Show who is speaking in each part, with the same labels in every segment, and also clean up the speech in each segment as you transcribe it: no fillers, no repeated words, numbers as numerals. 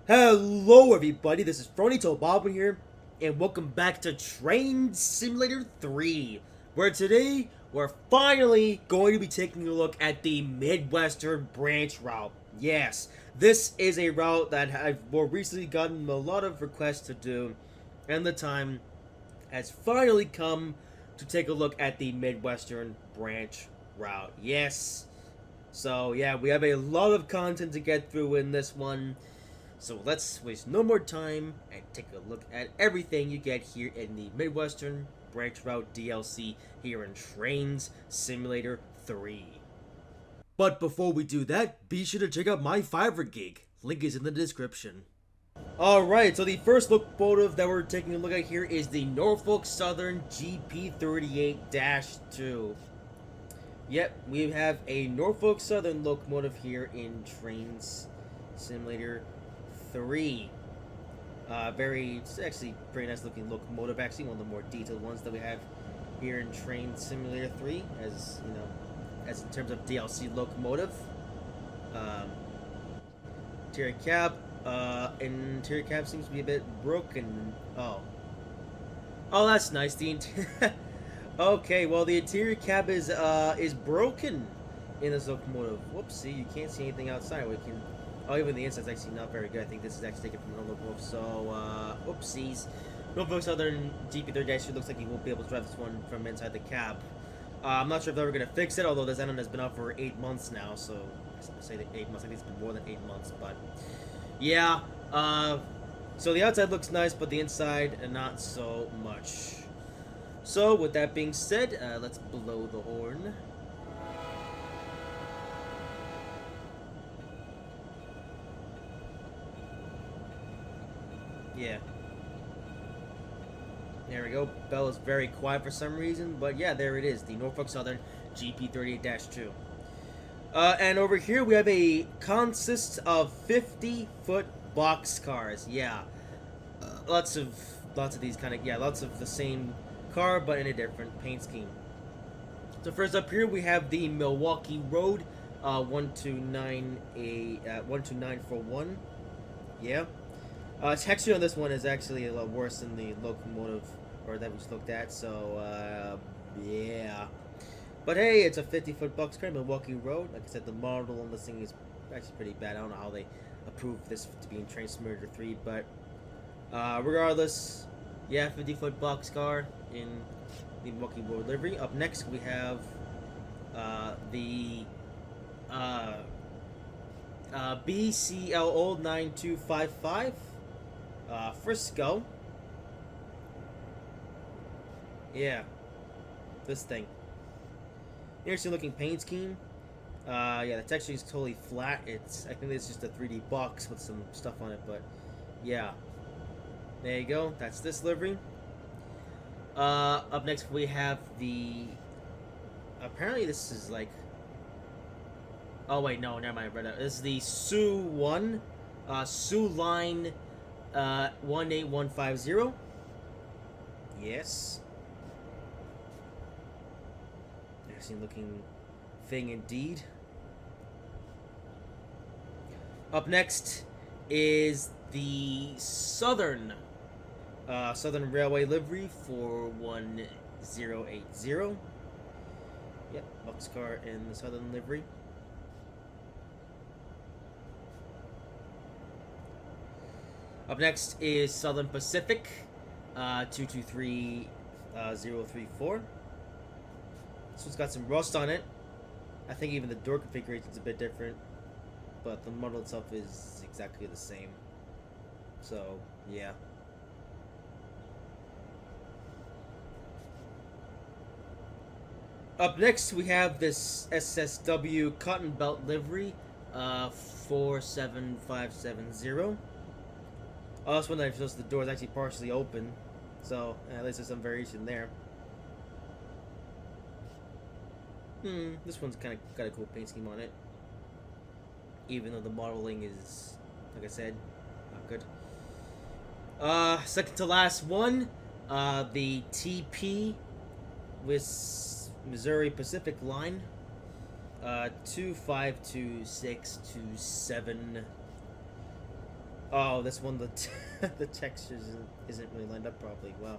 Speaker 1: Hello everybody, this is Fronito Bob here, and welcome back to Trainz Simulator 3, where today we're finally going to be taking a look at the Midwestern Branch Route. Yes, this is a route that I've more recently gotten a lot of requests to do, and the time has finally come to take a look at the Midwestern Branch Route. Yes, so yeah, we have a lot of content to get through in this one. So let's waste no more time and take a look at everything you get here in the Midwestern Branch Route DLC here in Trainz Simulator 3. But before we do that, be sure to check out my Fiverr gig. Link is in the description. Alright, so the first locomotive that we're taking a look at here is the Norfolk Southern GP38-2. Yep, we have a Norfolk Southern locomotive here in Trainz Simulator 3. It's actually pretty nice looking locomotive, actually one of the more detailed ones that we have here in Trainz Simulator 3, as you know, as in terms of DLC locomotive. Interior cab, interior cab seems to be a bit broken. Oh, that's nice. Okay, well the interior cab is broken in this locomotive. Whoopsie, you can't see anything outside. We can. Oh, even the inside's actually not very good. I think this is actually taken from another locomotive. So, oopsies. Norfolk Southern GP30 looks like you won't be able to drive this one from inside the cab. I'm not sure if they're ever going to fix it, although this engine has been out for 8 months now, so I say that 8 months. I think it's been more than 8 months, but yeah. So the outside looks nice, but the inside, not so much. So, with that being said, let's blow the horn. Yeah. There we go. Bell is very quiet for some reason, but yeah, there it is. The Norfolk Southern GP38-2. And over here we have a consist of 50-foot box cars. Yeah. Lots of these kind of, yeah, lots of the same car, but in a different paint scheme. So first up here we have the Milwaukee Road 12941. Yeah. Texture on this one is actually a lot worse than the locomotive, or that we just looked at, so, yeah. But hey, it's a 50-foot boxcar, Milwaukee Road. Like I said, the model on this thing is actually pretty bad. I don't know how they approved this to be in Trainz Simulator 3, but, regardless, yeah, 50-foot boxcar in the Milwaukee Road livery. Up next, we have, the, BCL 9255. Frisco. Yeah. This thing. Interesting looking paint scheme. Yeah, the texture is totally flat. I think it's just a 3D box with some stuff on it, but yeah. There you go. That's this livery. Up next we have the, apparently this is like, oh wait, no, never mind. This is the Sioux 1, Sioux Line 18150. Yes. Interesting looking thing indeed. Up next is the Southern Railway livery 41080. Yep, boxcar in the Southern livery. Up next is Southern Pacific 223034. This one's got some rust on it. I think even the door configuration is a bit different, but the model itself is exactly the same. So, yeah. Up next, we have this SSW Cotton Belt livery 47570. Oh, this one that shows the door is actually partially open, so at least there's some variation there. This one's kind of got a cool paint scheme on it, even though the modeling is, like I said, not good. Second to last one, the TP with Missouri Pacific Line 252627. Oh, this one, the the texture isn't really lined up properly. Wow.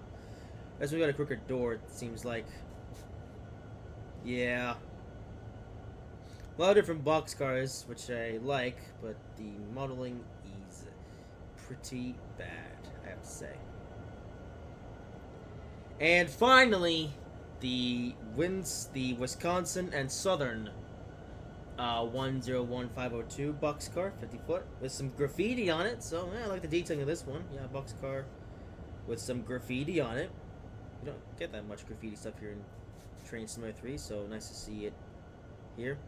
Speaker 1: That's when we got a quicker door, it seems like. Yeah. A lot of different boxcars, which I like, but the modeling is pretty bad, I have to say. And finally, the Wisconsin and Southern 101502 boxcar, 50 foot, with some graffiti on it. So yeah, I like the detailing of this one. Yeah, boxcar with some graffiti on it. You don't get that much graffiti stuff here in Trainz Simulator 3, so nice to see it here.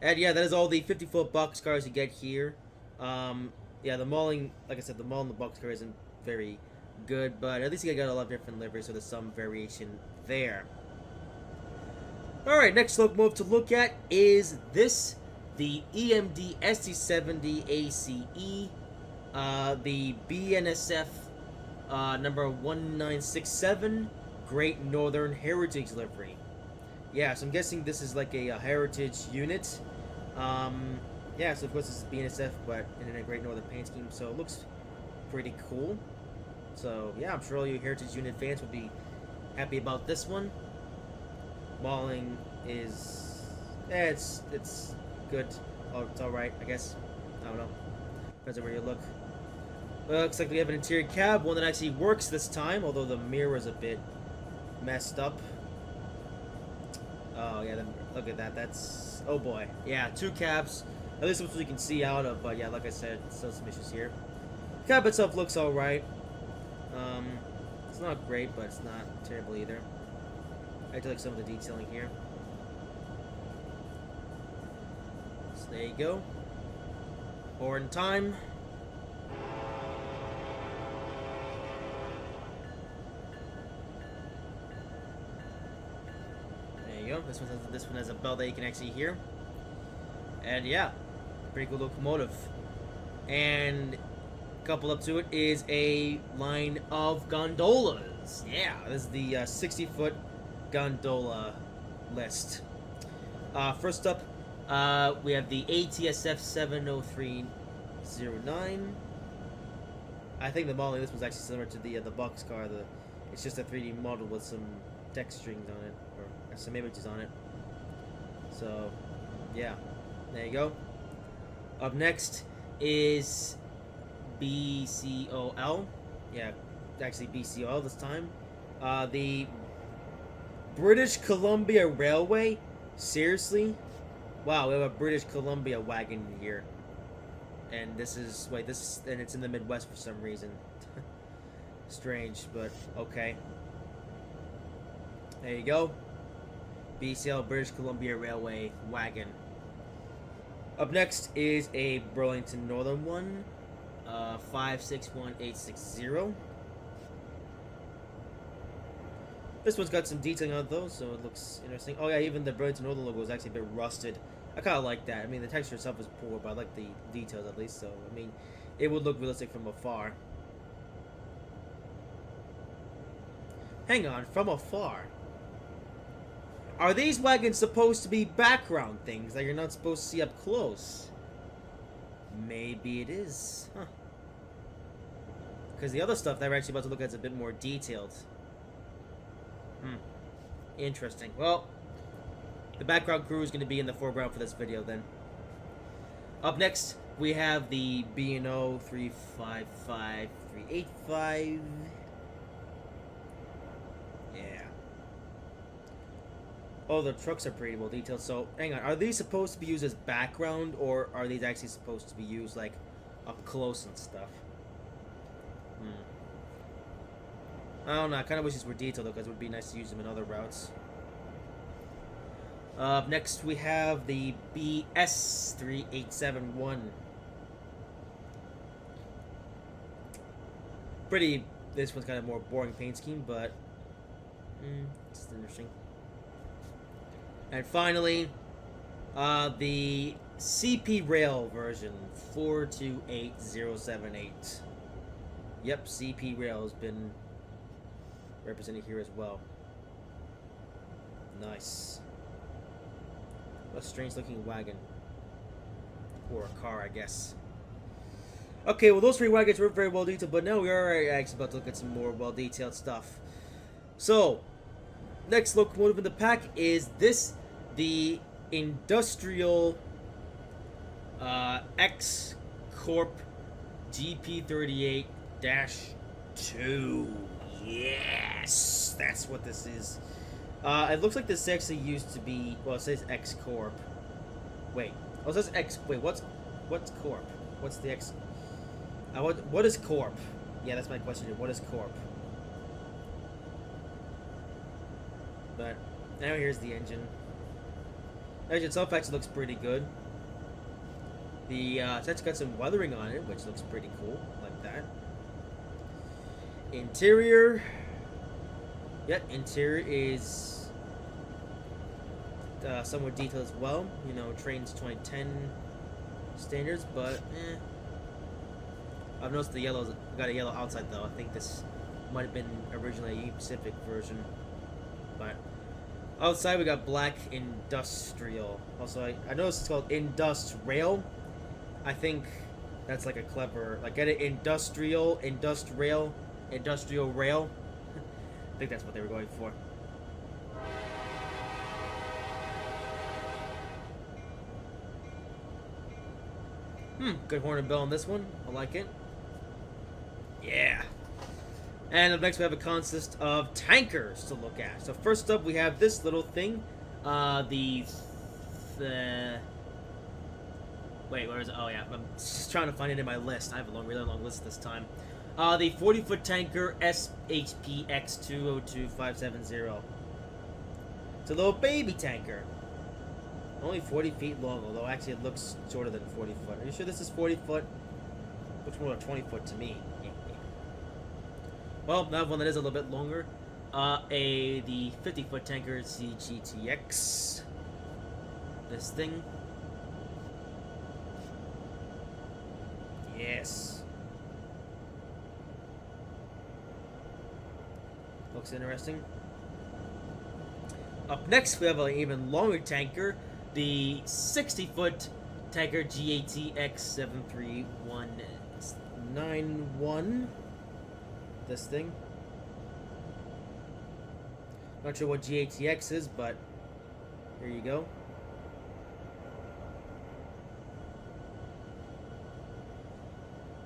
Speaker 1: And yeah, that is all the 50-foot boxcars you get here. Yeah, the mauling, like I said, the maul in the boxcar isn't very good, but at least you got a lot of different liveries, so there's some variation there. Alright, next locomotive to look at is this, the EMD SD70Ace, the BNSF number 1967 Great Northern Heritage livery. Yeah, so I'm guessing this is like a heritage unit. Yeah, so of course this is BNSF, but in a Great Northern paint scheme, so it looks pretty cool. So yeah, I'm sure all you heritage unit fans will be happy about this one. Mauling is, it's good. Oh, it's all right, I guess. I don't know. Depends on where you look. Well, looks like we have an interior cab, one that actually works this time, although the mirror is a bit messed up. Oh yeah, look at that. That's, oh boy. Yeah, 2 cabs. At least what you can see out of, but yeah, like I said, still some issues here. The cab itself looks all right. It's not great, but it's not terrible either. I do like some of the detailing here. So there you go. Horn time. There you go. This one has a bell that you can actually hear. And yeah, pretty cool locomotive. And coupled up to it is a line of gondolas. Yeah, this is the 60-foot gondola list. First up, we have the ATSF 70309. I think the model of this was actually similar to the boxcar. It's just a 3D model with some text strings on it, or some images on it. So, yeah, there you go. Up next is BCOL. Yeah, actually BCOL this time. The British Columbia Railway. Seriously? Wow, we have a British Columbia wagon here. And this is, wait, and it's in the Midwest for some reason. Strange, but okay. There you go. BCL British Columbia Railway wagon. Up next is a Burlington Northern one. 561860. This one's got some detailing on it though, so it looks interesting. Oh yeah, even the Burlington Northern logo is actually a bit rusted. I kind of like that. I mean, the texture itself is poor, but I like the details at least. So I mean, it would look realistic from afar. Hang on, from afar. Are these wagons supposed to be background things that you're not supposed to see up close? Maybe it is. Huh. Because the other stuff that we're actually about to look at is a bit more detailed. Interesting. Well, the background crew is going to be in the foreground for this video then. Up next, we have the B&O 355385. Yeah. Oh, the trucks are pretty well detailed. So, hang on. Are these supposed to be used as background, or are these actually supposed to be used, like, up close and stuff? I don't know. I kind of wish these were detailed, though, because it would be nice to use them in other routes. Next, we have the BS3871. This one's kind of more boring paint scheme, but it's interesting. And finally, the CP Rail version 428078. Yep, CP Rail has been represented here as well. Nice. What a strange looking wagon. Or a car, I guess. Okay, well those three wagons were very well detailed, but now we are actually about to look at some more well detailed stuff. So, next locomotive in the pack is this, the Industrial X Corp GP38-2. Yes, that's what this is. It looks like this actually used to be. Well, it says X Corp. Wait. Oh, it says X. Wait, what's Corp? What's the X? What is Corp? Yeah, that's my question here. What is Corp? But now here's the engine. The engine itself actually looks pretty good. The it's actually got some weathering on it, which looks pretty cool, like that. Interior. Yep, interior is somewhat detailed as well. You know, Trainz 2010 standards, but I've noticed the yellow's got a yellow outside though. I think this might have been originally a Union Pacific version, but outside we got black Industrial. Also, I noticed it's called Industrial. I think that's like a clever, like, get it, Industrial rail. I think that's what they were going for. Good horn and bell on this one. I like it. Yeah. And up next we have a consist of tankers to look at. So first up we have this little thing. Wait, where is it? Oh yeah, I'm just trying to find it in my list. I have a really long list this time. The 40-foot tanker SHP X202570. It's a little baby tanker. Only 40 feet long, although actually it looks shorter than 40 foot. Are you sure this is 40 foot? Looks more like 20 foot to me. Well, now one that is a little bit longer. The 50-foot tanker CGTX. This thing. Yes. Looks interesting. Up next, we have an even longer tanker, the 60-foot tanker GATX73191. This thing. Not sure what GATX is, but here you go.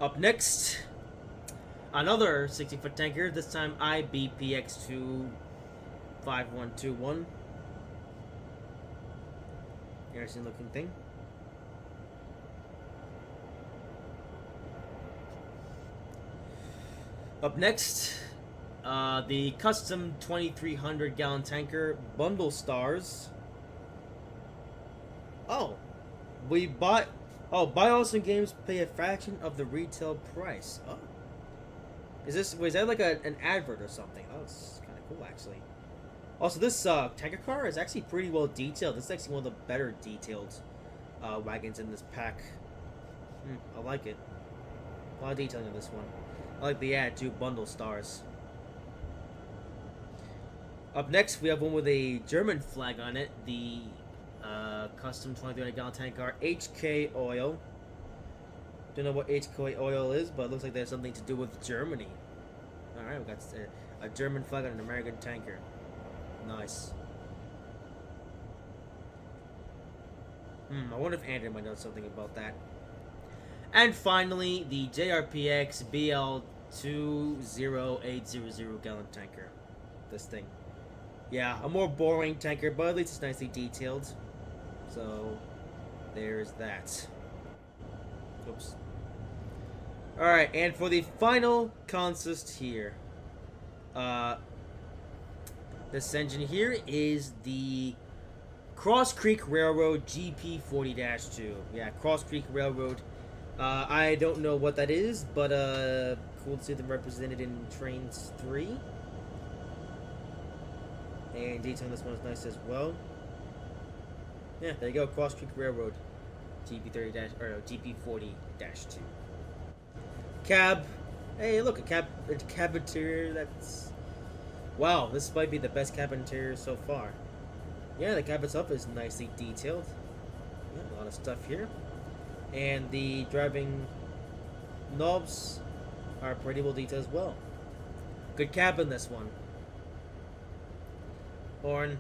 Speaker 1: Up next, another 60-foot tanker, this time IBPX25121. Interesting looking thing. Up next, the custom 2,300 gallon tanker, Bundle Stars. Oh, buy Austin Games, pay a fraction of the retail price. Oh, is that like an advert or something? Oh, it's kind of cool actually. Also, this tanker car is actually pretty well detailed. This is actually one of the better detailed wagons in this pack. I like it. A lot of detailing on this one. I like the ad too, Bundle Stars. Up next, we have one with a German flag on it. The custom 2,300 gallon tank car, HK Oil. Don't know what HK Oil is, but it looks like there's something to do with Germany. Alright, we got a German flag on an American tanker. Nice. I wonder if Andrew might know something about that. And finally, the JRPX BL20800 gallon tanker. This thing. Yeah, a more boring tanker, but at least it's nicely detailed. So, there's that. Oops. Alright, and for the final consist here. This engine here is the Cross Creek Railroad GP40-2. Yeah, Cross Creek Railroad. I don't know what that is, but cool to see them represented in Trainz 3. And detailing this one is nice as well. Yeah, there you go, Cross Creek Railroad GP40-2. Cab. Hey, look, a cab interior. That's, wow, this might be the best cab interior so far. Yeah, the cab itself is nicely detailed. Yeah, a lot of stuff here. And the driving knobs are pretty well detailed as well. Good cab in this one. Horn.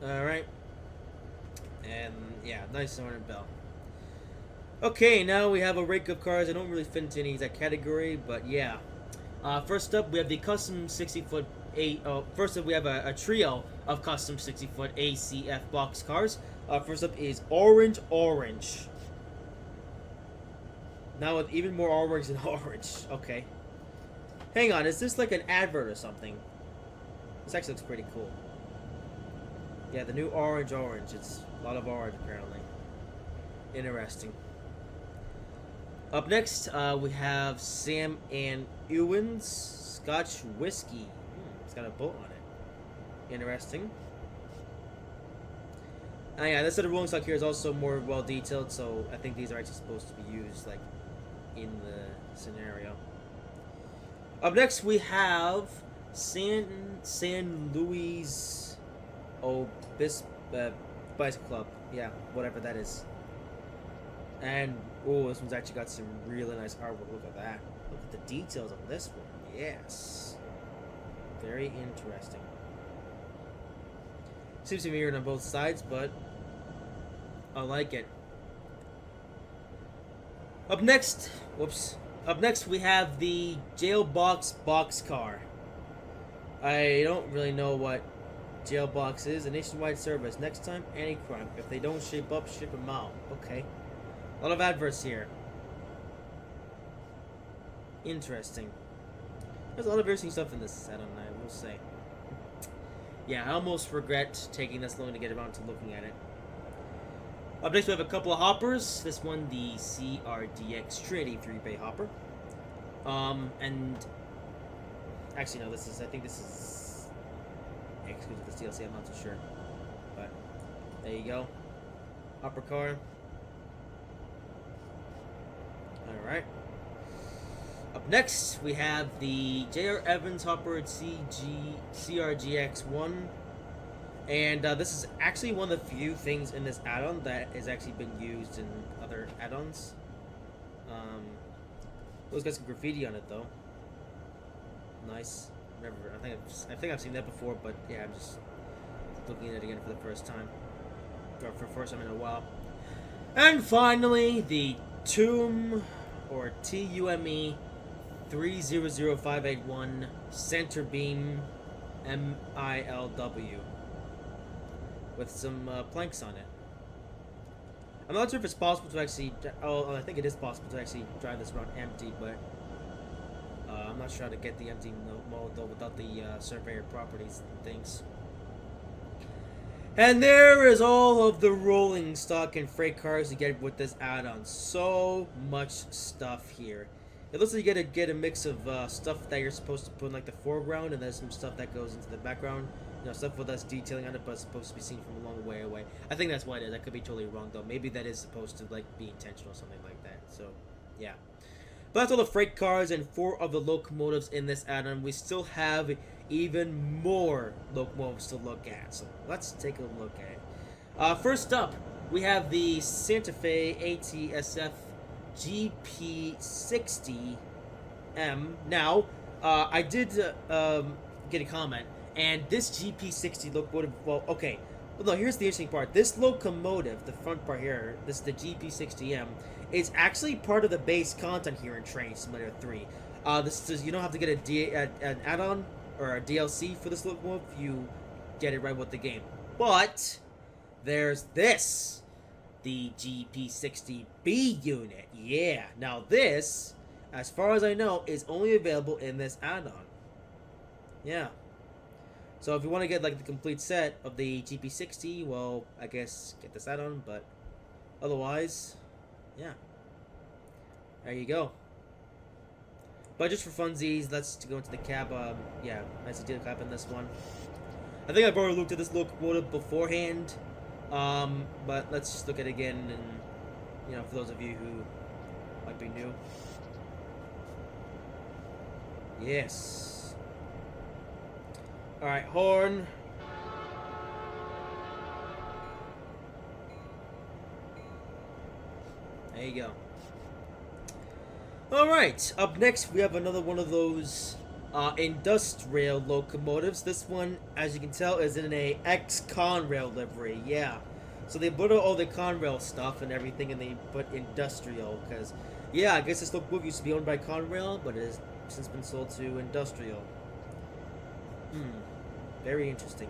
Speaker 1: Alright. And yeah, nice horn and bell. Okay, now we have a rake of cars. I don't really fit into any exact category, but yeah. First up, we have the custom 60-foot first up, we have a trio of custom 60-foot ACF box cars. First up is Orange. Now with even more orange than orange. Okay. Hang on, is this like an advert or something? This actually looks pretty cool. Yeah, the new Orange. It's a lot of orange apparently. Interesting. Up next, we have Sam and Ewan's Scotch Whiskey. It's got a boat on it. Interesting. Yeah, this set of rolling stock here is also more well detailed, so I think these are actually supposed to be used like in the scenario. Up next, we have San Luis Bicycle Club. Yeah, whatever that is. And oh, this one's actually got some really nice artwork. Look at that. Look at the details on this one. Yes. Very interesting. Seems to be mirrored on both sides, but I like it. Up next, we have the Jailbox boxcar. I don't really know what Jailbox is. A nationwide service. Next time, any crime. If they don't shape up, ship them out. Okay. A lot of adverts here. Interesting. There's a lot of interesting stuff in this, I will say. Yeah, I almost regret taking this long to get around to looking at it. Up next, we have a couple of hoppers. This one, the CRDX Trinity 3-bay hopper. And actually, no, I think this is exclusive to this DLC. I'm not too sure, but there you go. Hopper car. Alright. Up next, we have the J.R. Evans Hopper CRGX1. And this is actually one of the few things in this add-on that has actually been used in other add-ons. It's got some graffiti on it, though. Nice. I think I've seen that before, but yeah, I'm just looking at it again for the first time. Or for the first time in a while. And finally, the Tume, or TUME 300581 Center Beam MILW with some planks on it. I'm not sure if it's possible to actually. Oh, I think it is possible to actually drive this around empty, but I'm not sure how to get the empty mode though without the surveyor properties and things. And there is all of the rolling stock and freight cars you get with this add-on. So much stuff here. It looks like you get a mix of stuff that you're supposed to put in like the foreground, and there's some stuff that goes into the background. You know, stuff with less detailing on it, but it's supposed to be seen from a long way away. I think that's what it is. I could be totally wrong though. Maybe that is supposed to like be intentional or something like that. So, yeah. But that's all the freight cars and 4 of the locomotives in this add-on. We still have even more locomotives to look at. So let's take a look at it. First up, we have the Santa Fe ATSF GP60 M. Now, I did get a comment, and this GP60 locomotive, well, okay. Well, no, here's the interesting part. This locomotive, the front part here, this is the GP60M, is actually part of the base content here in Trainz Simulator 3. This is, you don't have to get an add-on or a DLC for this locomotive. You get it right with the game. But there's this, the GP60B unit. Yeah. Now this, as far as I know, is only available in this add-on. Yeah. So if you want to get like the complete set of the GP60, well, I guess get this add-on, but otherwise, yeah. There you go. But just for funsies, let's go into the cab. Yeah, nice detail cab in this one. I think I've already looked at this locomotive beforehand, but let's just look at it again, and you know, for those of you who might be new. Yes. All right, horn. There you go. Alright, up next we have another one of those industrial locomotives. This one, as you can tell, is in a ex-Conrail livery, yeah. So they put all the Conrail stuff and everything, and they put industrial, because, yeah, I guess this locomotive used to be owned by Conrail, but it has since been sold to industrial. Very interesting.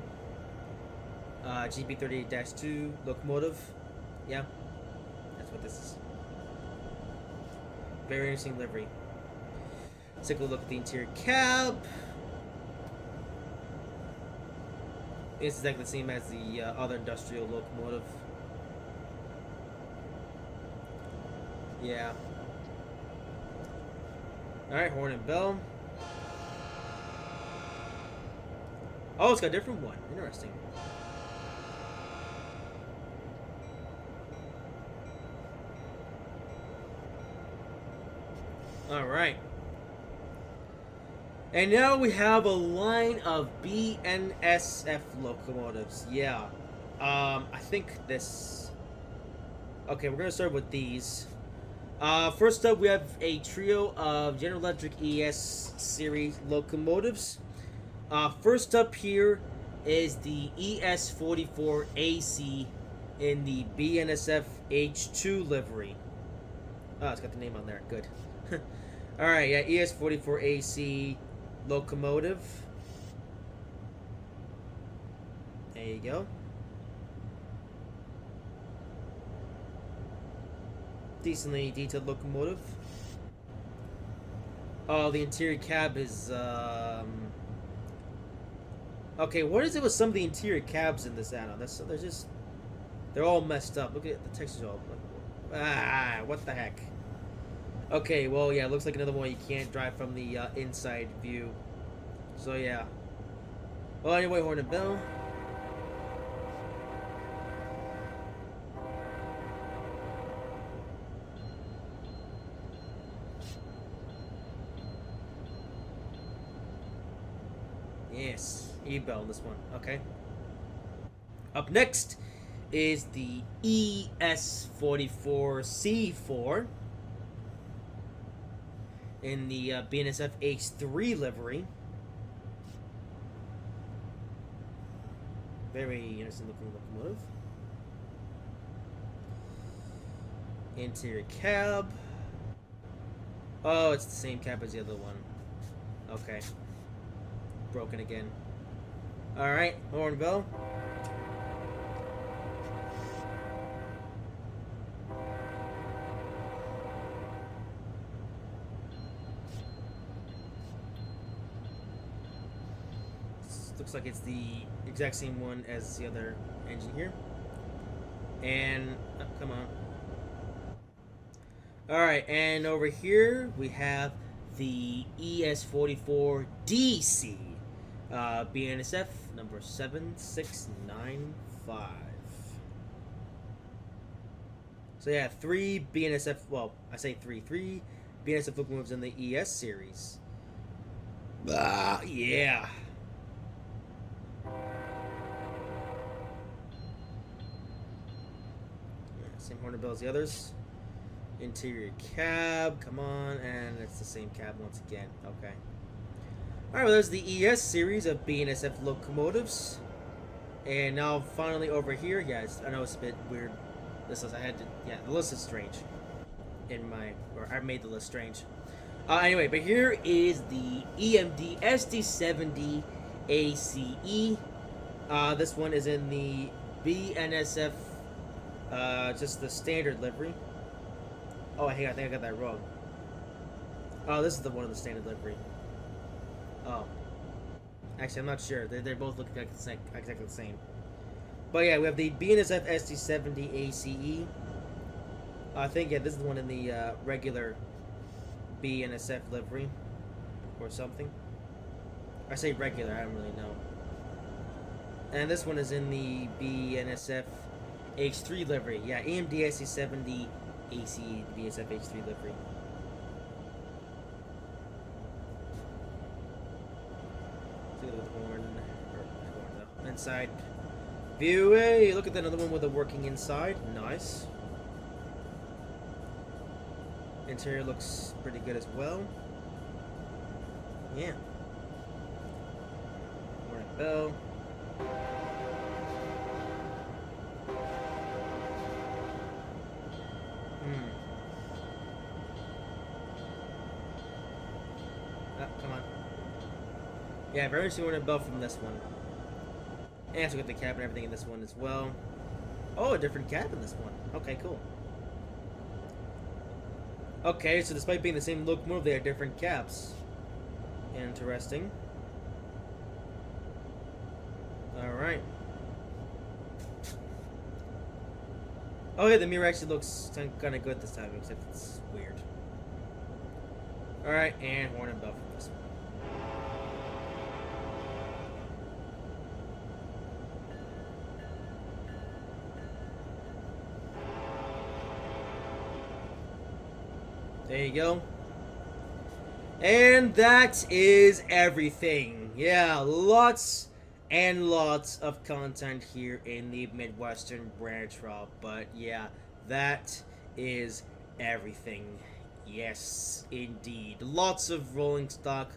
Speaker 1: GP38-2 locomotive. Yeah, that's what this is. Very interesting livery. Let's take a look at the interior cab. It's exactly the same as the other industrial locomotive. Yeah. Alright, horn and bell. Oh, it's got a different one. Interesting. Alright. And now we have a line of BNSF locomotives. Yeah. I think this... Okay, we're going to start with these. First up, we have a trio of General Electric ES series locomotives. First up here is the ES44AC in the BNSF H2 livery. Oh, it's got the name on there. Good. Alright, yeah, ES44AC locomotive. There you go. Decently detailed locomotive. Oh, the interior cab is, Okay, what is it with some of the interior cabs in this add-on? They're all messed up. Look at the textures all... what the heck? Okay, well, yeah, it looks like another one you can't drive from the inside view. So, yeah. Well, anyway, horn and bell. Yes, E-bell, this one. Okay. Up next is the ES44C4 in the BNSF H3 livery. Very interesting looking locomotive. Interior cab. Oh, it's the same cab as the other one. Okay. Broken again. Alright, horn bell. Looks like it's the exact same one as the other engine here. And, oh, come on. Alright, and over here we have the ES44DC BNSF number 7695. So yeah, three BNSF, well, I say three BNSF locomotives in the ES series. Yeah. Same horn and bell as the others. Interior cab, come on, and it's the same cab once again. Okay. Alright, well, there's the ES series of BNSF locomotives. And now, finally, over here, yeah, I know it's a bit weird. This is, the list is strange. I made the list strange. Anyway, but here is the EMD SD70Ace. This one is in the BNSF, just the standard livery. Oh, I think I got that wrong. Oh, this is the one in the standard livery. Oh. Actually, I'm not sure. They're both looking like exactly the same. But yeah, we have the BNSF SD70Ace. I think, yeah, this is the one in the regular BNSF livery. Or something. I say regular, I don't really know. And this one is in the BNSF H3 livery. Yeah, EMD SD70Ace BNSF H3 livery. Look at the horn. Inside view. Hey, look at that, another one with a working inside. Nice. Interior looks pretty good as well. Yeah. Morning bell. Oh, come on. Yeah, very similar bell from this one. And so we got the cap and everything in this one as well. Oh, a different cap in this one. Okay, cool. Okay, so despite being the same locomotive, they are different caps. Interesting. Alright. Oh yeah, the mirror actually looks kind of good this time, except it's weird. Alright, and horn and bell from this one. There you go. And that is everything. Yeah, lots and lots of content here in the Midwestern Branch Route. But yeah, that is everything. Yes, indeed. Lots of rolling stock,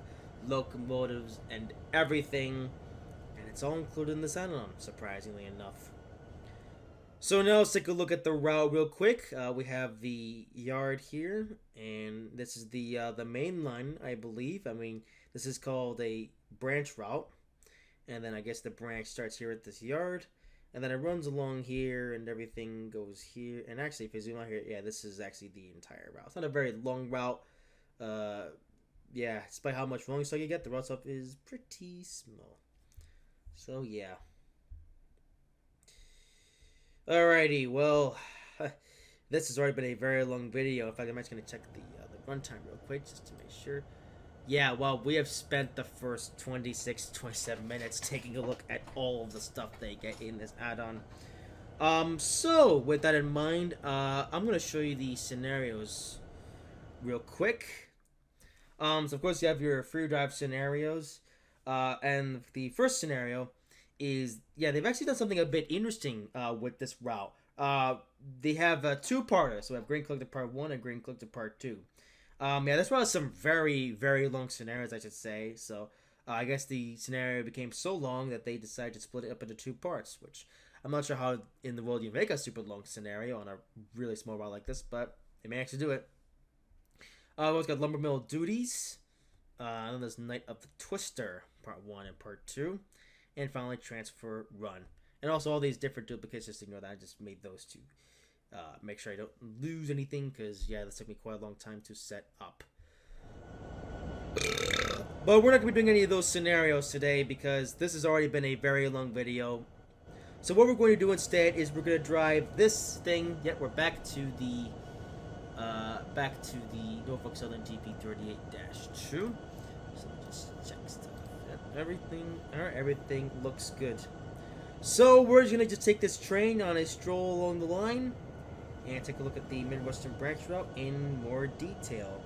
Speaker 1: locomotives, and everything. And it's all included in this add-on, surprisingly enough. So now let's take a look at the route real quick. We have the yard here, and this is the main line, I believe. I mean, this is called a branch route, and then I guess the branch starts here at this yard, and then it runs along here, and everything goes here. And actually, if you zoom out here, yeah, this is actually the entire route. It's not a very long route. Yeah, despite how much rolling stock you get, the route up is pretty small. So yeah. Alrighty, well, this has already been a very long video. In fact, I'm just going to check the runtime real quick just to make sure. Yeah, well, we have spent the first 26, 27 minutes taking a look at all of the stuff they get in this add-on. So, with that in mind, I'm going to show you the scenarios real quick. So, of course, you have your free drive scenarios. And the first scenario is, yeah, they've actually done something a bit interesting with this route. They have two-parters. So we have Grain Collector Part 1 and Grain Collector Part 2. Yeah, this route has some very, very long scenarios, I should say. So I guess the scenario became so long that they decided to split it up into two parts, which I'm not sure how in the world you make a super long scenario on a really small route like this, but they may actually do it. We've also got Lumber Mill Duties. Then there's Night of the Twister, Part 1 and Part 2. And finally, Transfer Run. And also all these different duplicates, just ignore that. I just made those to make sure I don't lose anything, because, yeah, this took me quite a long time to set up. But we're not going to be doing any of those scenarios today, because this has already been a very long video. So what we're going to do instead is we're going to drive this thing. Yep, we're back to the Norfolk Southern GP38-2. So just check stuff. Everything, alright, everything looks good. So we're just gonna just take this train on a stroll along the line and take a look at the Midwestern Branch Route in more detail.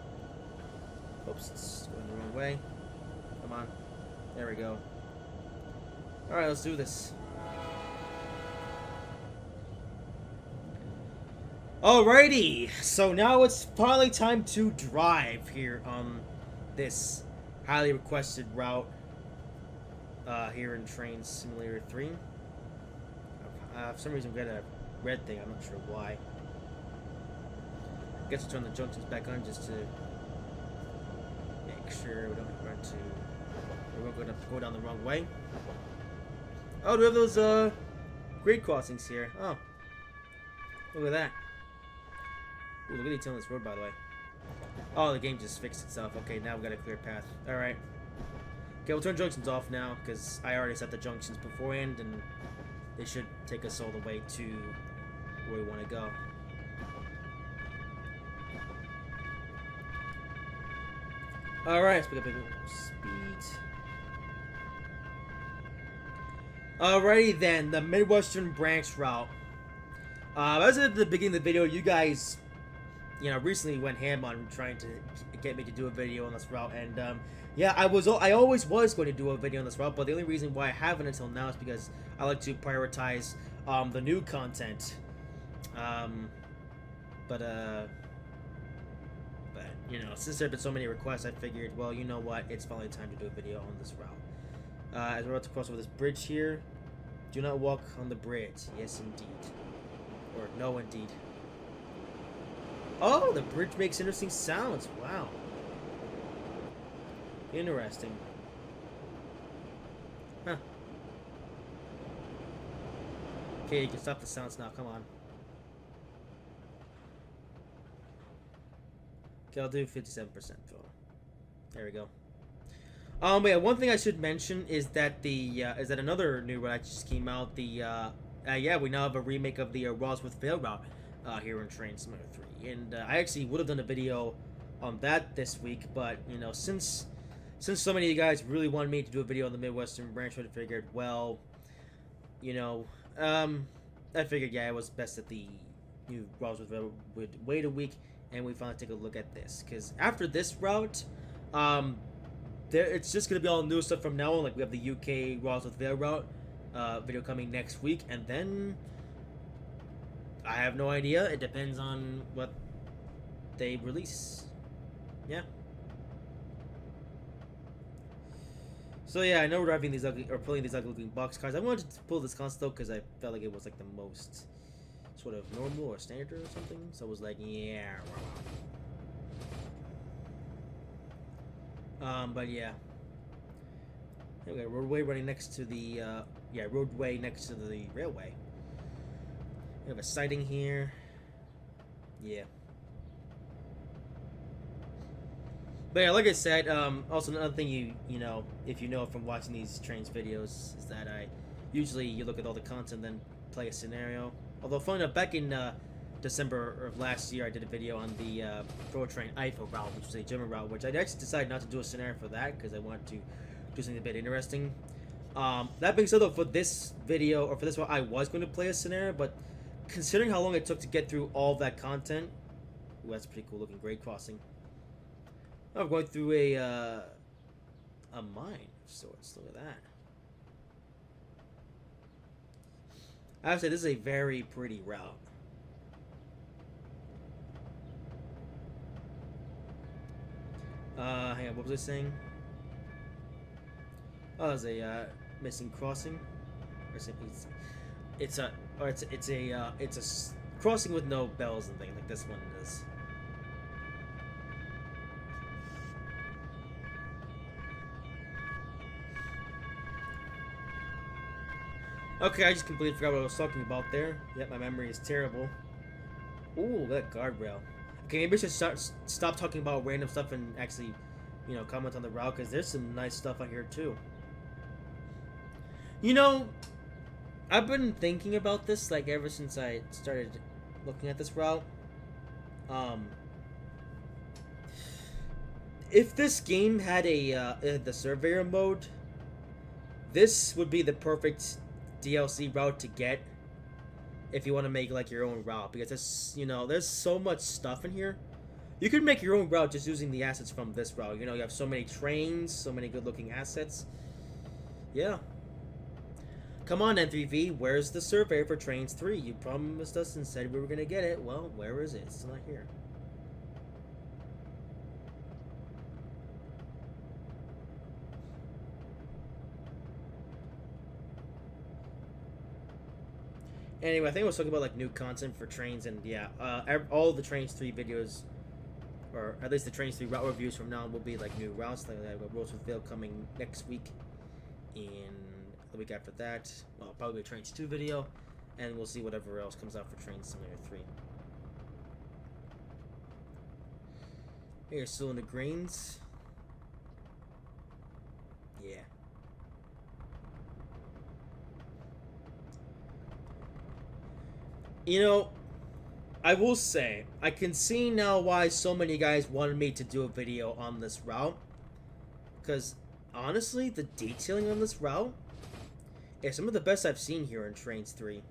Speaker 1: Oops, it's going the wrong way. Come on, there we go. Alright, let's do this. Alrighty, so now it's finally time to drive here on this highly requested route. Here in Trainz Simulator 3. For some reason we got a red thing, I'm not sure why. I guess we'll turn the junctions back on just to make sure we don't run to... we're going to go down the wrong way. Oh, do we have those grade crossings here? Oh. Look at that. Ooh, look at the detail on this road, by the way. Oh, the game just fixed itself. Okay, now we've got a clear path. Alright. Okay, we'll turn junctions off now, because I already set the junctions beforehand, and they should take us all the way to where we want to go. Alright, let's pick up a bit more speed. Alrighty then, the Midwestern Branch Route. As at the beginning of the video, you guys, you know, recently went ham on trying to get me to do a video on this route, and yeah, I always was going to do a video on this route, but the only reason why I haven't until now is because I like to prioritize the new content. But, you know, since there have been so many requests, I figured, well, you know what? It's finally time to do a video on this route. As we're about to cross over this bridge here, do not walk on the bridge. Yes, indeed. Or no, indeed. Oh, the bridge makes interesting sounds. Wow. Interesting. Huh. Okay, you can stop the sounds now. Come on. Okay, I'll do 57% fill. There we go. But yeah, one thing I should mention is that another new route just came out. Yeah, we now have a remake of the Roswell route here in Trainz Simulator 3, and I actually would have done a video on that this week, but you know, since so many of you guys really wanted me to do a video on the Midwestern Branch Route, I figured, well, you know, I figured, yeah, it was best that the new Roswell would wait a week, and we finally take a look at this, because after this route, it's just gonna be all new stuff from now on. Like we have the UK Roswell route video coming next week, and then I have no idea. It depends on what they release. Yeah. So yeah, I know we're driving these ugly or pulling these ugly looking box cars. I wanted to pull this console because I felt like it was like the most sort of normal or standard or something. So I was like, yeah. But yeah. Okay, roadway running next to the roadway next to the railway. We have a siding here. Yeah. But yeah, like I said, also another thing you know, if you know from watching these Trainz videos, is that you look at all the content, then play a scenario. Although, funny enough, back in December of last year, I did a video on the Pro Train Eiffel route, which was a German route, which I actually decided not to do a scenario for that because I wanted to do something a bit interesting. That being said, though, for this video or for this one, I was going to play a scenario, but considering how long it took to get through all that content, ooh, that's pretty cool looking grade crossing. I'm going through a mine of sorts. Look at that. I have to say, this is a very pretty route. Hang on, what was I saying? Oh, there's a missing crossing. It's a crossing with no bells and things like this one is. Okay, I just completely forgot what I was talking about there. Yep, my memory is terrible. Ooh, that guardrail. Okay, maybe I should stop talking about random stuff and actually, you know, comment on the route, because there's some nice stuff on here too. You know, I've been thinking about this like ever since I started looking at this route. If this game had the surveyor mode, this would be the perfect DLC route to get if you want to make like your own route, because there's so much stuff in here. You could make your own route just using the assets from this route. You know, you have so many trains, so many good looking assets. Yeah. Come on, N3V, where's the survey for Trainz 3? You promised us and said we were gonna get it. Well, where is it? It's still not here. Anyway, I think I was talking about like new content for Trainz, and yeah, all the Trainz 3 videos, or at least the Trainz 3 route reviews from now on, will be like new routes. Like Roseville coming next week, and the week after that, well, probably a Trainz 2 video, and we'll see whatever else comes out for Trainz Simulator 3. Here's still in the grains. Yeah. You know, I will say, I can see now why so many guys wanted me to do a video on this route. Because, honestly, the detailing on this route is some of the best I've seen here in Trainz 3.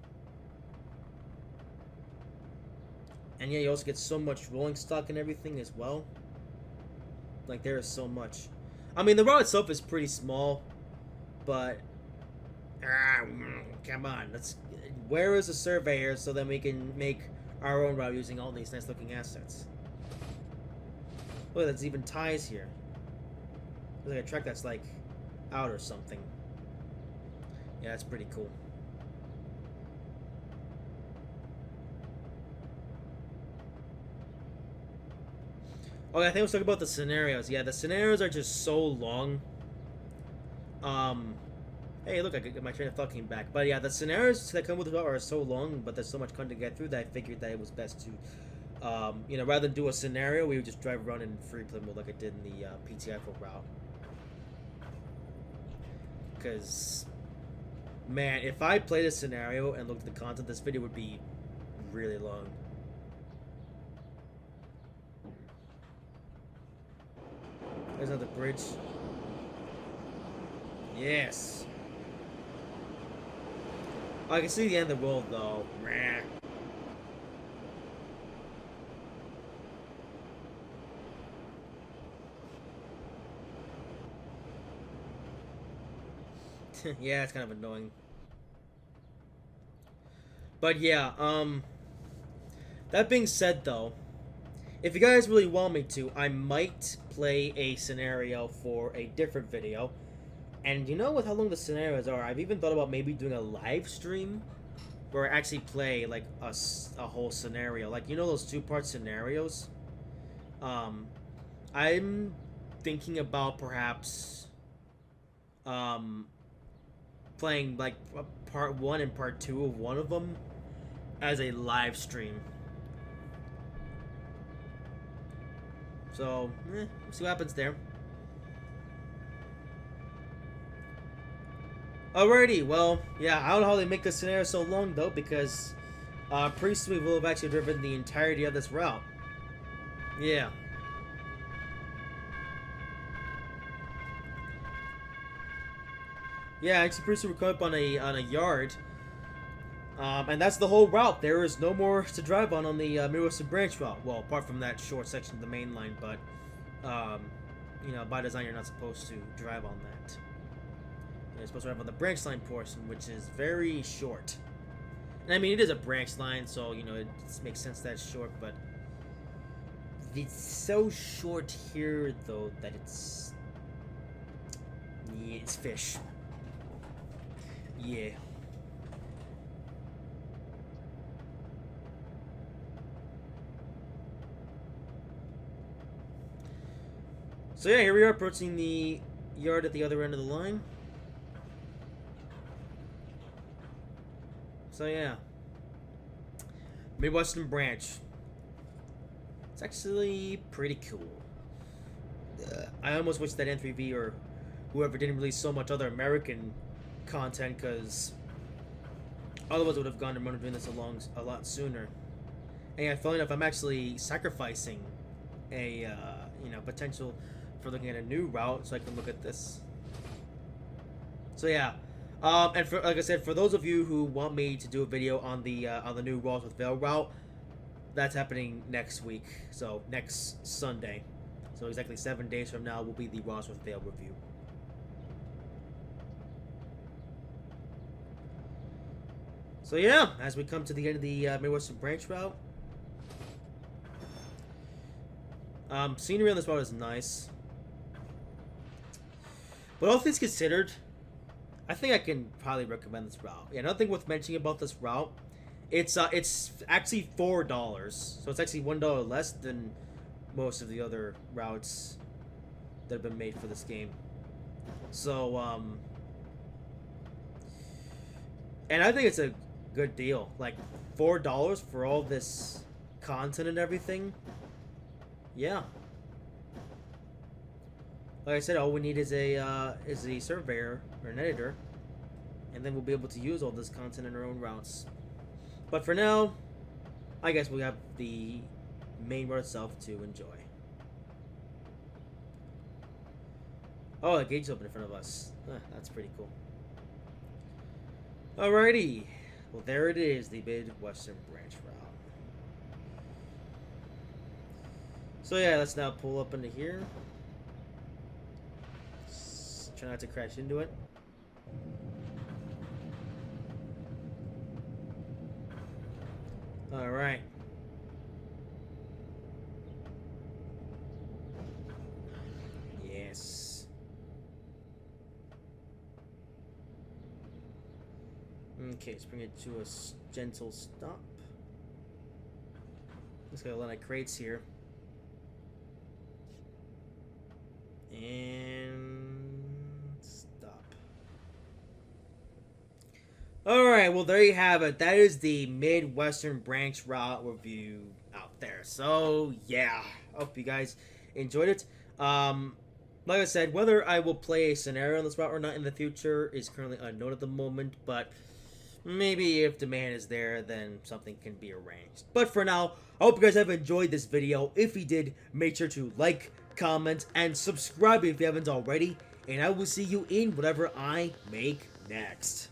Speaker 1: And yeah, you also get so much rolling stock and everything as well. Like, there is so much. I mean, the route itself is pretty small, but come on, where is the surveyor so then we can make our own route using all these nice looking assets? Oh, there's even ties here. There's like a track that's like out or something. Yeah, that's pretty cool. Oh, I think I was talking about the scenarios. Yeah, the scenarios are just so long. Hey, look, I got my train of thought came back. But yeah, the scenarios that come with it are so long, but there's so much content to get through that I figured that it was best to, you know, rather than do a scenario, we would just drive around in free play mode like I did in the PTI route. Because, man, if I played a scenario and looked at the content, this video would be really long. There's another bridge. Yes. Oh, I can see the end of the world, though. Yeah, it's kind of annoying. But yeah, that being said, though, if you guys really want me to, I might play a scenario for a different video. And you know, with how long the scenarios are, I've even thought about maybe doing a live stream where I actually play like a whole scenario, like, you know, those two-part scenarios. I'm thinking about perhaps playing like part 1 and part 2 of one of them as a live stream. So, we'll see what happens there. Alrighty, well, yeah, I don't know how they make this scenario so long, though, because pretty soon we will have actually driven the entirety of this route. Yeah. Yeah, actually pretty soon we're coming up on a yard. And that's the whole route. There is no more to drive on the Midwestern Branch Route. Well, apart from that short section of the main line, but, you know, by design you're not supposed to drive on that. You're supposed to drive on the branch line portion, which is very short. And I mean, it is a branch line, so, you know, it makes sense that it's short, but it's so short here, though, that it's... yeah, it's fish. Yeah. So yeah, here we are approaching the yard at the other end of the line. So yeah, Midwestern Branch. It's actually pretty cool. I almost wish that N3V or whoever didn't release so much other American content, because otherwise would have gone and run doing this a lot sooner. And yeah, funny enough, I'm actually sacrificing a you know, potential for looking at a new route so I can look at this. So yeah. And for, like I said, for those of you who want me to do a video on the new Ross with Vale route, that's happening next week. So next Sunday. So exactly 7 days from now will be the Ross with Vale review. So yeah, as we come to the end of the Midwestern Branch Route, scenery on this route is nice. But all things considered, I think I can probably recommend this route. Yeah, another thing worth mentioning about this route, it's actually $4, so it's actually $1 less than most of the other routes that have been made for this game. So and I think it's a good deal. Like $4 for all this content and everything. Yeah. Like I said, all we need is a surveyor or an editor, and then we'll be able to use all this content in our own routes. But for now, I guess we have the main route itself to enjoy. Oh, the gate's open in front of us. That's pretty cool. Alrighty. Well, there it is, the Midwestern Branch Route. So yeah, let's now pull up into here. Try not to crash into it. Alright. Okay, let's bring it to a gentle stop. Let's got a lot of crates here. And stop. Alright, well there you have it. That is the Midwestern Branch Route review out there. So yeah, hope you guys enjoyed it. Like I said, whether I will play a scenario on this route or not in the future is currently unknown at the moment, but maybe if demand is there, then something can be arranged. But for now, I hope you guys have enjoyed this video. If you did, make sure to like, comment, and subscribe if you haven't already. And I will see you in whatever I make next.